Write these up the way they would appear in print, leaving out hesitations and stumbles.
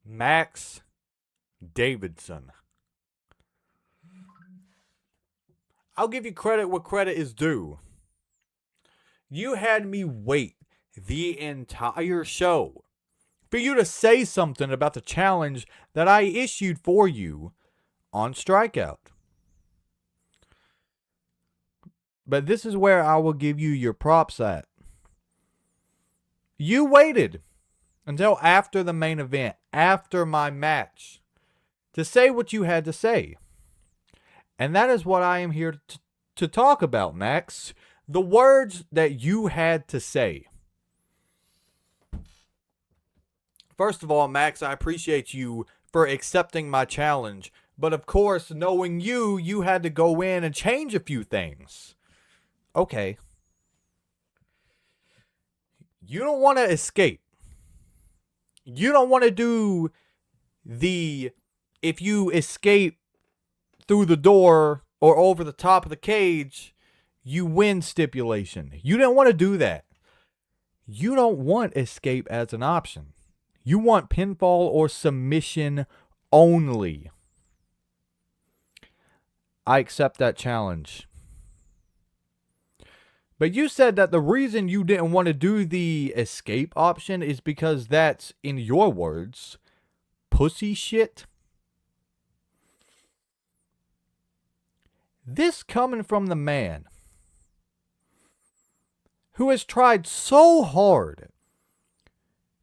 Max Davidson. I'll give you credit where credit is due. You had me wait the entire show for you to say something about the challenge that I issued for you on Strikeout. But this is where I will give you your props at. You waited until after the main event, after my match, to say what you had to say. And that is what I am here to talk about, Max. The words that you had to say. First of all, Max, I appreciate you for accepting my challenge. But of course, knowing you had to go in and change a few things. Okay. You don't want to escape. You don't want to do the if you escape through the door or over the top of the cage, you win stipulation. You didn't want to do that. You don't want escape as an option. You want pinfall or submission only. I accept that challenge. But you said that the reason you didn't want to do the escape option is because that's, in your words, pussy shit. This coming from the man who has tried so hard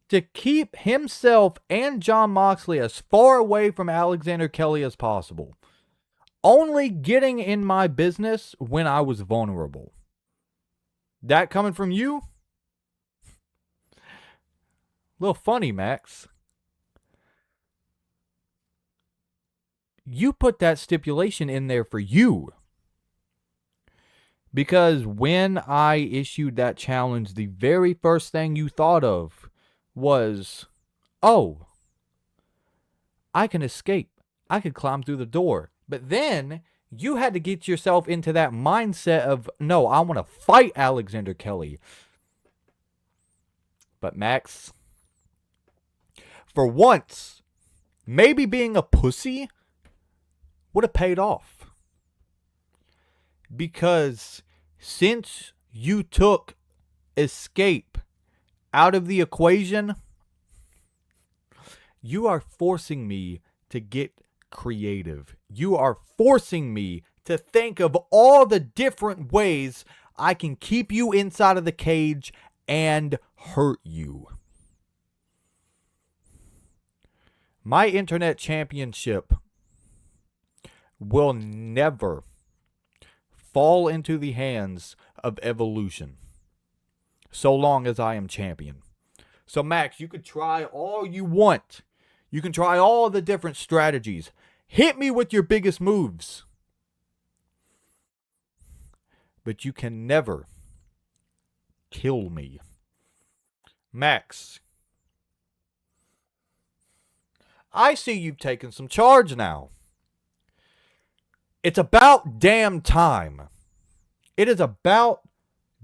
to keep himself and Jon Moxley as far away from Alexander Kelly as possible, only getting in my business when I was vulnerable. That coming from you? A little funny, Max. You put that stipulation in there for you. Because when I issued that challenge, the very first thing you thought of was, oh, I can escape. I could climb through the door. But then you had to get yourself into that mindset of, no, I want to fight Alexander Kelly. But Max, for once, maybe being a pussy would have paid off. Because since you took escape out of the equation, you are forcing me to get creative. You are forcing me to think of all the different ways I can keep you inside of the cage and hurt you. My internet championship will never fall into the hands of Evolution so long as I am champion. So Max, you could try all you want. You can try all the different strategies. Hit me with your biggest moves. But you can never kill me. Max, I see you've taken some charge now. It's about damn time. It is about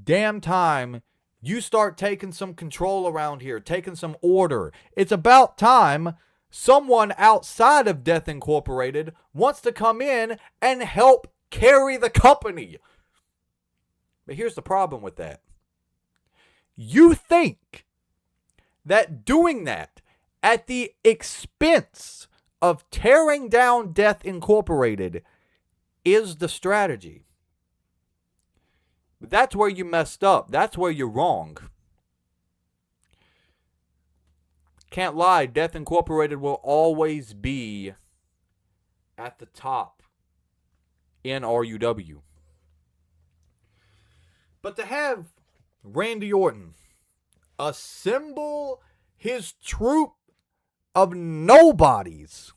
damn time you start taking some control around here, taking some order. It's about time someone outside of Death Incorporated wants to come in and help carry the company. But here's the problem with that. You think that doing that at the expense of tearing down Death Incorporated is the strategy. But that's where you messed up. That's where you're wrong. Can't lie, Death Incorporated will always be at the top in RUW. But to have Randy Orton assemble his troop of nobodies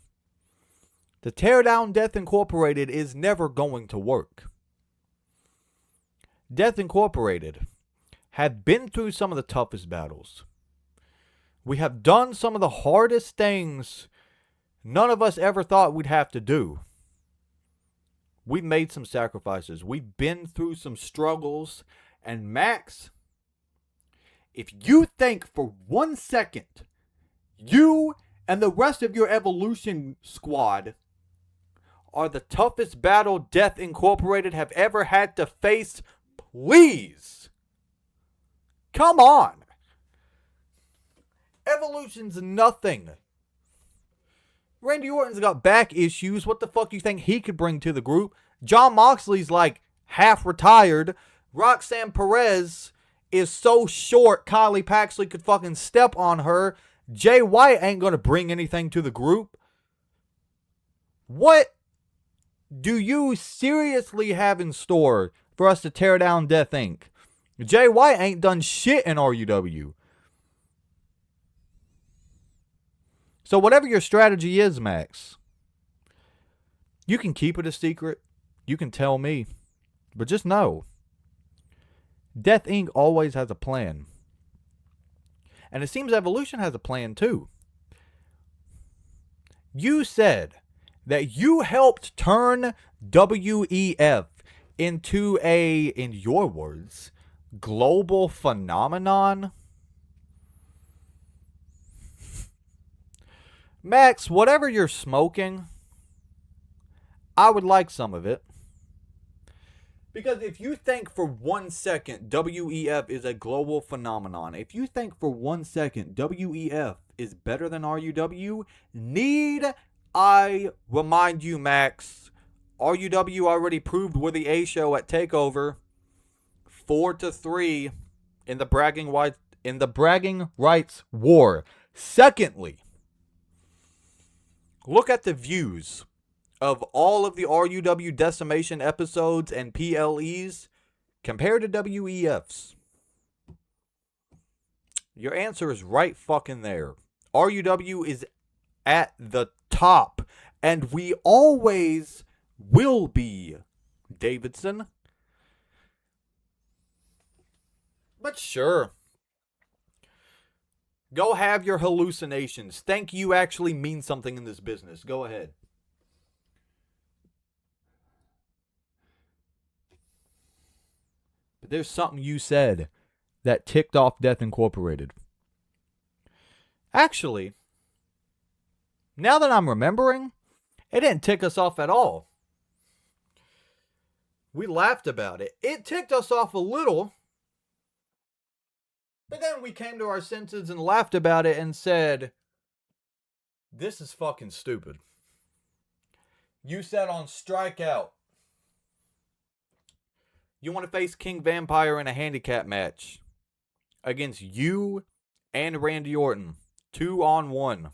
to tear down Death Incorporated is never going to work. Death Incorporated have been through some of the toughest battles. We have done some of the hardest things none of us ever thought we'd have to do. We've made some sacrifices. We've been through some struggles. And Max, if you think for 1 second you And the rest of your Evolution squad are the toughest battle Death Incorporated have ever had to face. Please. Come on. Evolution's nothing. Randy Orton's got back issues. What the fuck you think he could bring to the group? John Moxley's like half retired. Roxanne Perez is so short Kylie Paxley could fucking step on her. Jay White ain't gonna bring anything to the group. What do you seriously have in store for us to tear down Death Inc? Jay White ain't done shit in RUW. So whatever your strategy is, Max, you can keep it a secret. You can tell me. But just know, Death Inc. always has a plan. And it seems Evolution has a plan too. You said that you helped turn WEF into a, in your words, global phenomenon. Max, whatever you're smoking, I would like some of it. Because if you think for 1 second WEF is a global phenomenon, if you think for 1 second WEF is better than RUW, need I remind you, Max, RUW already proved we're the A show at TakeOver 4-3 in the bragging rights war. Secondly, look at the views of all of the RUW Decimation episodes and PLEs compared to WEF's. Your answer is right fucking there. RUW is at the top, and we always will be, Davidson. But sure. Go have your hallucinations. Think you actually mean something in this business. Go ahead. But there's something you said that ticked off Death Incorporated. Actually, now that I'm remembering, it didn't tick us off at all. We laughed about it. It ticked us off a little, but then we came to our senses and laughed about it and said, this is fucking stupid. You said on Strikeout, you want to face King Vampire in a handicap match against you and Randy Orton. 2-on-1.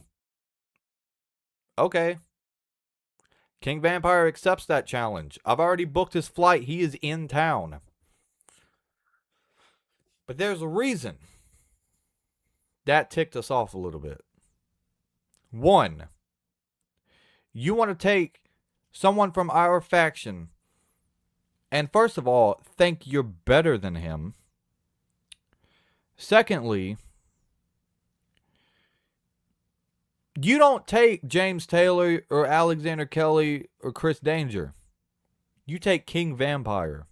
Okay. King Vampire accepts that challenge. I've already booked his flight. He is in town. But there's a reason that ticked us off a little bit. One, you want to take someone from our faction and first of all, think you're better than him. Secondly, you don't take James Taylor or Alexander Kelly or Chris Danger. You take King Vampire.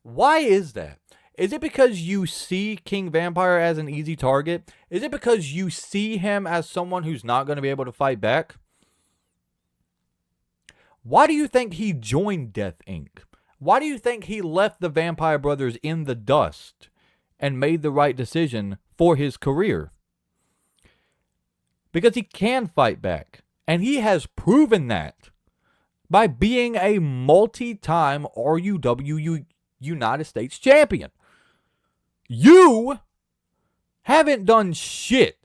Why is that? Is it because you see King Vampire as an easy target? Is it because you see him as someone who's not going to be able to fight back? Why do you think he joined Death Inc.? Why do you think he left the Vampire Brothers in the dust and made the right decision for his career? Because he can fight back. And he has proven that by being a multi-time RUW United States champion. You haven't done shit.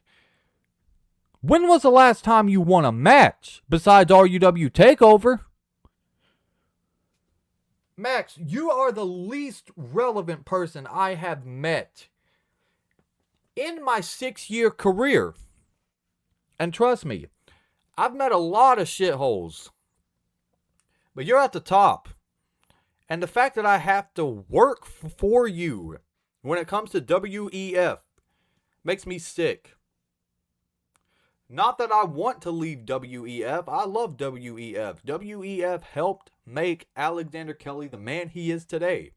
When was the last time you won a match besides RUW TakeOver? Max, you are the least relevant person I have met in my 6-year career. And trust me, I've met a lot of shitholes. But you're at the top. And the fact that I have to work for you when it comes to WEF makes me sick. Not that I want to leave WEF. I love WEF. WEF helped make Alexander Kelly the man he is today.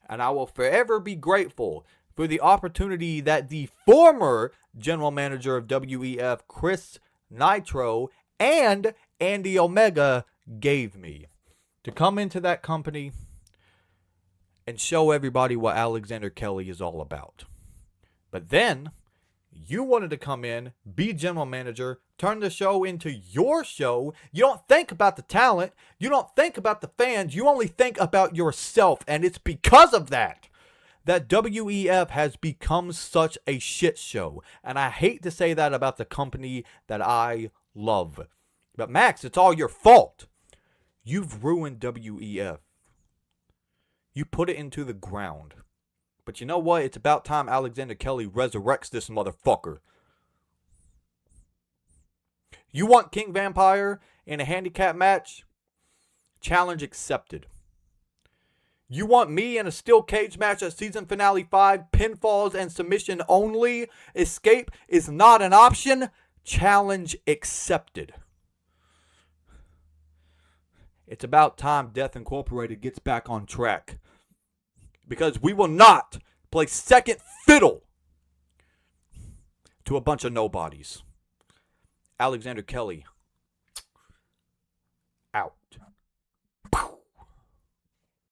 And I will forever be grateful for the opportunity that the former general manager of WEF, Chris Nitro, and Andy Omega gave me to come into that company and show everybody what Alexander Kelly is all about. But then you wanted to come in, be general manager, turn the show into your show. You don't think about the talent. You don't think about the fans. You only think about yourself. And it's because of that WEF has become such a shit show. And I hate to say that about the company that I love. But Max, it's all your fault. You've ruined WEF. You put it into the ground. But you know what? It's about time Alexander Kelly resurrects this motherfucker. You want King Vampire in a handicap match? Challenge accepted. You want me in a steel cage match at season finale 5, pinfalls and submission only? Escape is not an option? Challenge accepted. It's about time Death Incorporated gets back on track. Because we will not play second fiddle to a bunch of nobodies. Alexander Kelly, out.